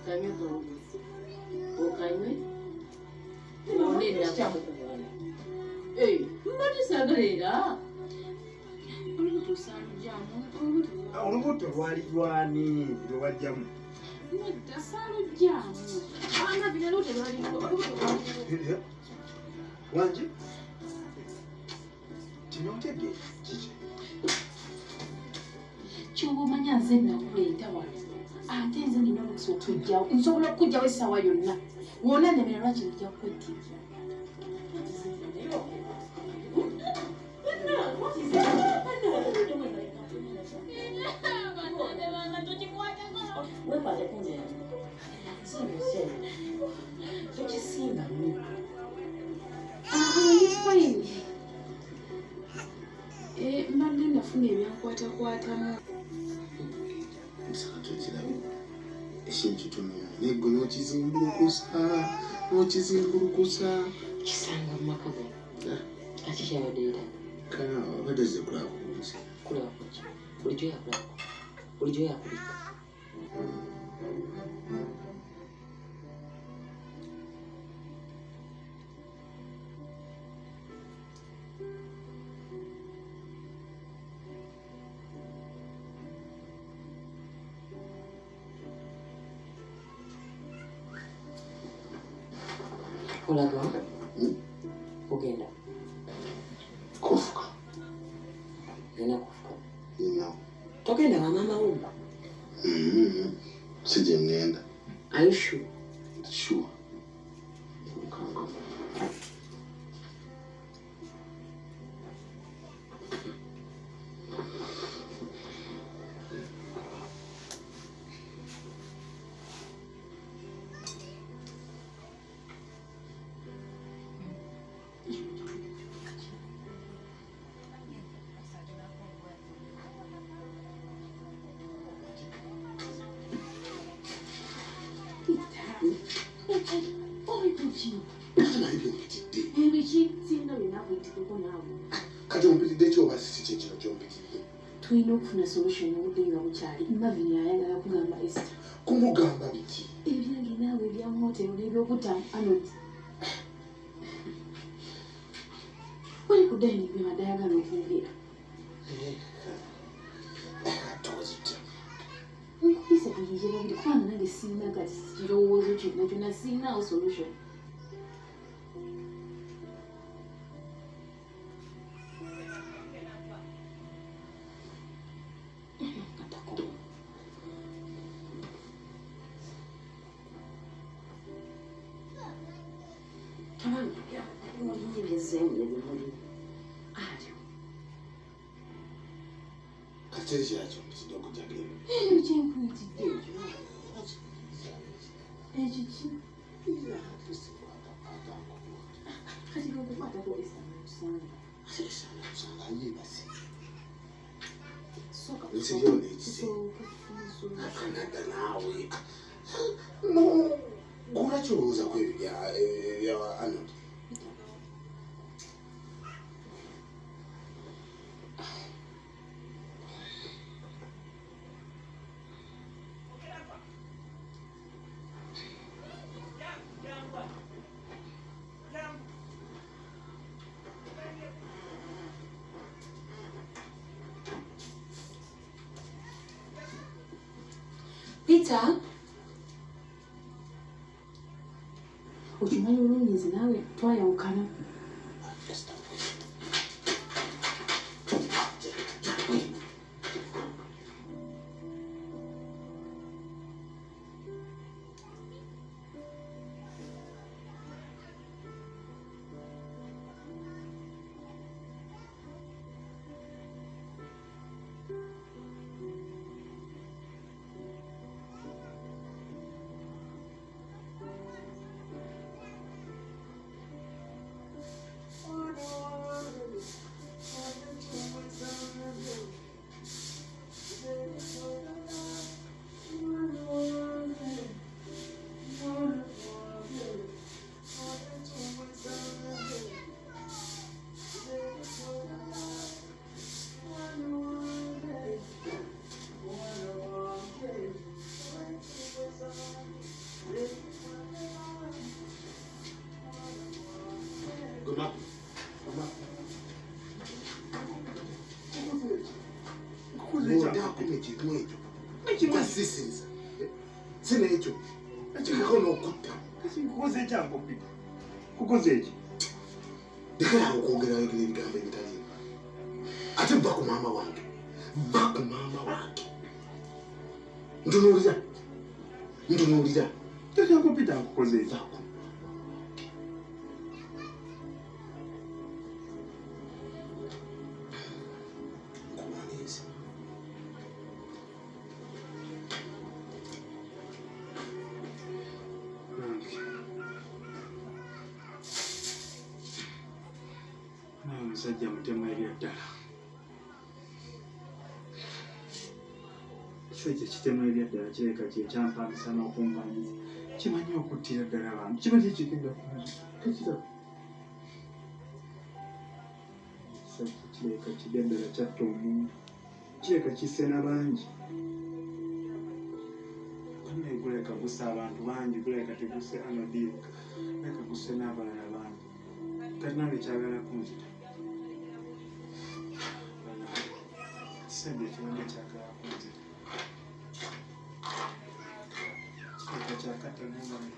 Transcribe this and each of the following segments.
Kanywe kawulizi. Okanywe? Onenda kukuwana. Mbadde sagalera. Olubuto salujjamu. Olubuto lwali lwani lwe wajjamu? Nedda salujjamu. Abaana bino olubuto lwali olubuto. Wangi? Kino ntege kiki? Ky'oba omanya nze nakuleeta wano. Ate nze nina olukusa okujjawo. Nsobola okujjawo essaawa yonna. Wonna nnemera lwaki nijja kukwettiza. It's fine. Mbadde nafuna ebyankwatakwatamu. Musaka tokirabe. Ekintu tunumye negwe n'okizimbulukusa. Kisanga mu maka go. Ati kyabadde era. Kana abadde kulabuuza. Kulaba kuki? Bulijjo yakulaba. Bulijjo yakulika. Olaga? Ogenda? Kufuka. Genda kufuka? Nina. Togenda wa maama wo? Si gye ngenda. Are you sure? Sure. Kati ompitidde ekyoba si kyenkino kyompitidde. Tulina okufuna solution obudde nga bukyali. Marvin ayagala kugamba Esther. Kumugamba biki? Ebyange naawe ebya motero n'ebyokutamu Arnold. Wali kuddayo n'ebyo madde ayagala okwogera. Nkubise tuyingira babiri kubanga nange sirina kati kirowoozo kyonna kyonna sirinaawo solution. Kati kyakyo mpitidde okujjaga ebyo. Ebyo kyenkuyitidde ekyo. Ekyo ki? Kati okukwatako esamusanga. Esamusanga yeebase. Sooka ekiyona ekise. Akanada naawe. No, gula kirowooza ku ebyo bya Arnold. Peter, okimanyi olunyizi naawe twayawukana. Ndakume ekintu ekyo ekimwasisinza sina ekyo ekikako n'okutta kukoze ekyangu Peter kukoze eki lekerawo okwogerayo ebigambo ebitali ate bba ku maama wange ntunuulira ekyangu Peter nkukoze eki omusajja mutemu erya ddala ekisajja kitemu erya ddala kireka kyekyampangisa n'okumpanyiza kimanyi okuttira ddala abantu kimanyi kigenda tekiraba ekisajja kireka kirya ddala kyatta omuntu kireka kisse n'abangi naye guleka gussa abantu bangi guleka tegusse anodiika leka gusse n'abalala bangi kati nange kyagala kunzita ekisajja ekibadde kyagala kunzita kireka kyakatta n'abantu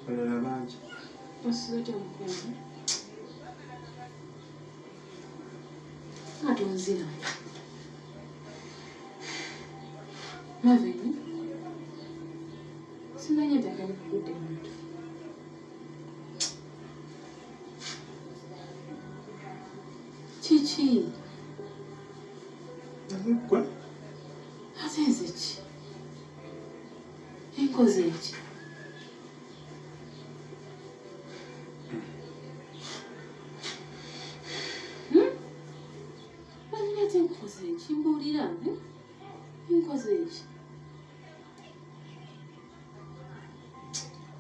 balala bangi Wasizote mkuu. Watu nzina. Maveni. Simanye takani kukute mtu. Chichi. Kwa? Hazenze chi. Enkoze chi. Chimbolira, enkoze chi.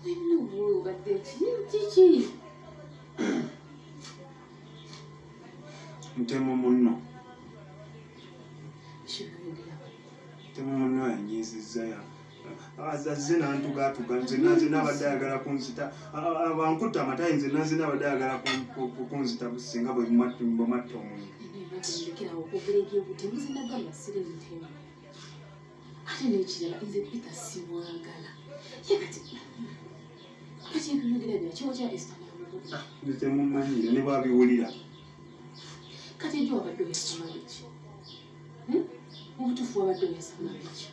Wino badde chichi. Mutemu munno. Shibulira. Mutemu munno yanyizizza ya. Azazze n'antugaatuga nze naze n'abadde ayagala kunzita abankutta amatayi nze naze n'abadde ayagala kunzita businga bwe matta omuntu. Ndekera okuguleke obutembuzi nagamba sire mutemu. Ate n'ekirala nze Peter simwagala. Ye kati ebyogerera bya kiwo kya Esther Namuguzi. Nze temumanyire ne bwabiwulira. Kati ejjo wabadde oyasoma biki? Mu butuufu wabadde oyasoma biki?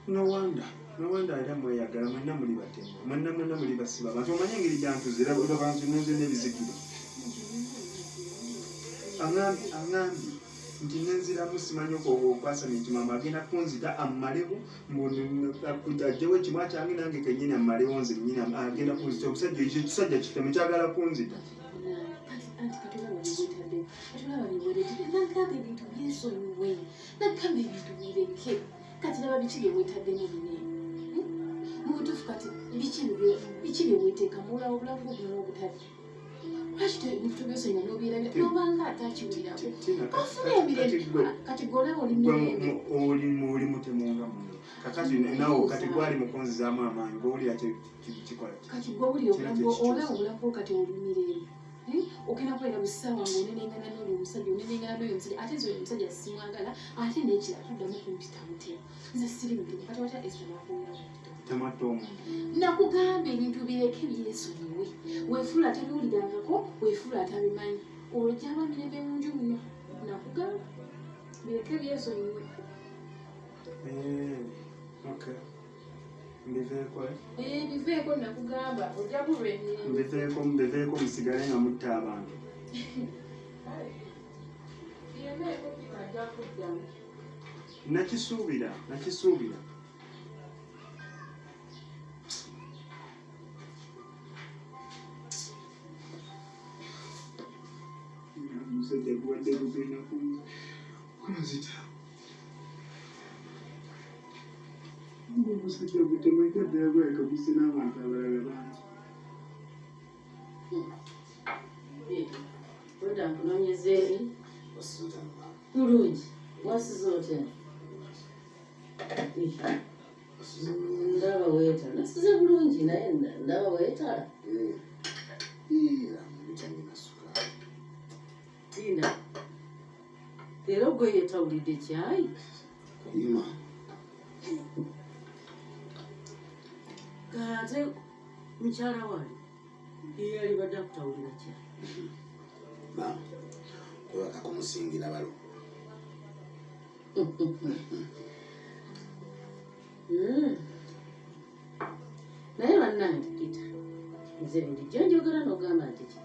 No wonder era mweyagala mwenna muli batemu mwenna muli basiba abantu omanye engeri gyantuzira abantu nze n'ebizikiro aŋambye nti nenziramu simanyi okwasana ekimama agenda kunzita ammalewo ajjewo ekimwa kyange nange kennyini ammalewo nze nnyini agenda kunzita omusajja ekyo ekisajja kiteme kyagala kunzita Nagamba ebintu byesonyiwe nagamba ebintu bireke kati laba biki byewetaddemu bine mu butuufu kati biki byeweteeka muwulawo obulamu bwobulala obutadde lwaki ebintu byosonyiwa n'obyerabira nobanga ate akiwulirako ofuna emirembe kati golaba oli mirembe oli mutemunga muno kakati nawo kati gwali mukonzizaamu amaanyi gwowulira kikola kati gwowulira olaba obulamu bwo kati oli mirembe okenda kwera busaawa ng'onenengana n'oyo omusajja onenengana n'oyo omusajja ate nze oyo omusajja simwagala ate n'ekirala tuddamu kumpita mutemu nze siri mutemu kati watya Esther nakuwulira tematta omuntu nakugamba ebintu bireke byesonyiwe weefuula tebiwulirangako weefuula atabimanyi olwo gyaba mirembe mu nju muno nakugamba bireke byesonyiwe okay mbiveeko biveeko nakugamba ojja kulwa emirembe mbiveeko musigale nga mutta abantu biremeeko ajja kuddamu nakisuubira omusajja guwadde gugenda kunzita omusajja gutemeka ddala gweka gusse n'abantu abalala bangi Oda nkunoonyeza eri bulungi wasiza otya ndaba weetala nasize bulungi naye ndaba weetala tinda era gwe yetawulidde kyayi ate mukyala wali yeyali badde akutawulira kyayi kwebaka kumusingira balo naye bannange kita nze bulijjo njogera n'ogamba nti ki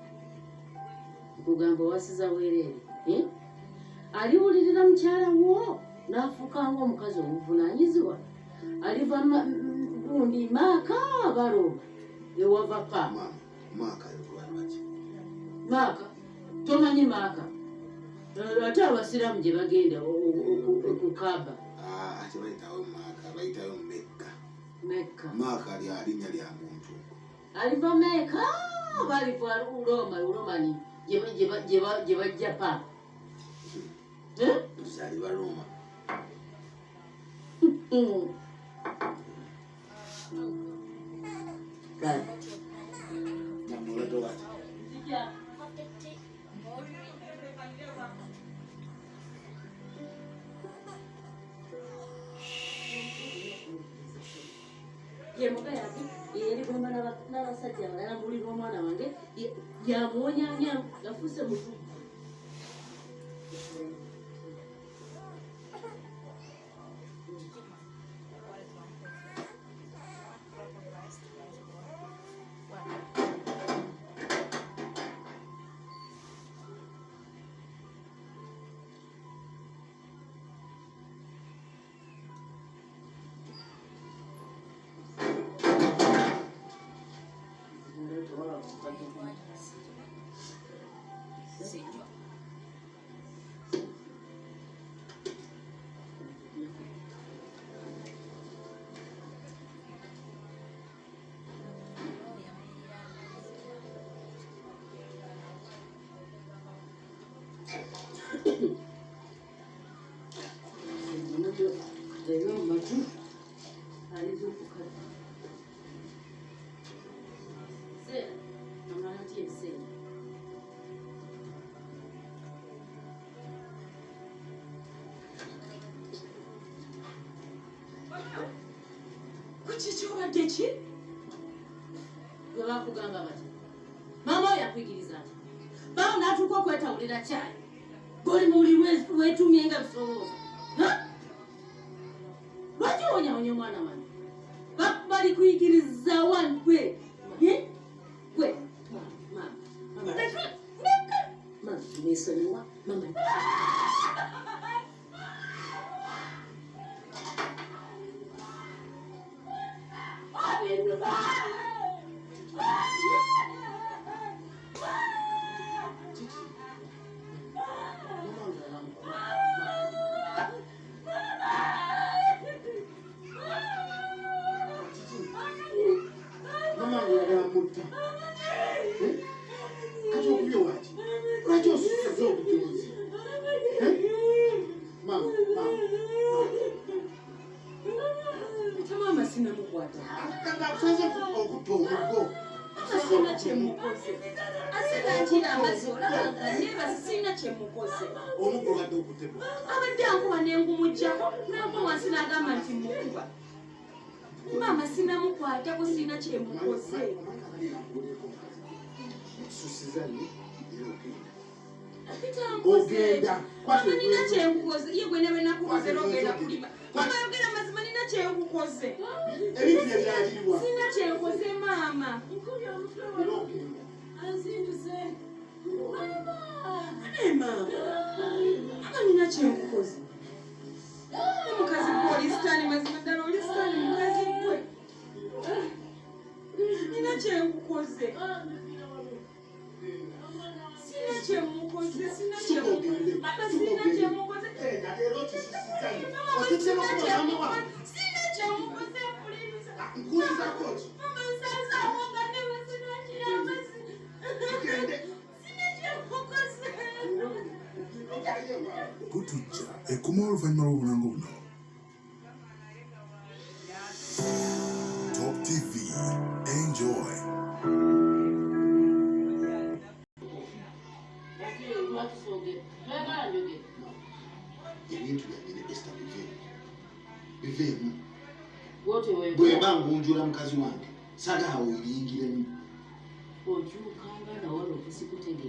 nkugamba owasiza bwereere aliwulirira mukyala wo n'afuuka ng'omukazi omuvunaanyizibwa aliva gundi maaka balooba ewava pa maaka tomanyi maaka ate abasiraamu gye bagenda okukaba ate bayitayo mekka meka linnya lya muntu aliva meka baliva ulomani gye bajja pa aliva Roma namulato wati ye mugayapi yeri gomba n'abasajja abalala mbulira omwana wange yamuwonyanya yafuuse mutu kikibadde ki gwe bakugamba bati maama oyo yakuyigiriza nti bawo n'atuuka okwetawulira kyayi goli muli weetumye nga bisolooza lwaki wonyawonya omwana wange bali kuyigiriza wani gwe nesonyiwa mama abadde ankuba nengumujjako nagwa wansi n'agamba nti mukuba maama sinamukwatako sina kyemukoze mama nina kyenkukoze ye gwe nebe nakukoze logenda kulima mama yogera mazima nina kyenkukoze sina kyenkoze maama azinduze mama nina kyenkukoze omukazi gwe oli sitaani mazima ddala oli sitaani mukazi gwe nina kyenkukoze sina kyemukoze sina kyemukoze mama sina kyemukoze sina kyemukoze mama nsanza awonga nebe sina kiramazi sina kyemukoze kutujja ekoma oluvannyuma lw'obulango buno obiveemu wote wewe bweba ng'onjula mukazi wange sagala oyingiremu okyukanga na wale okusikutegera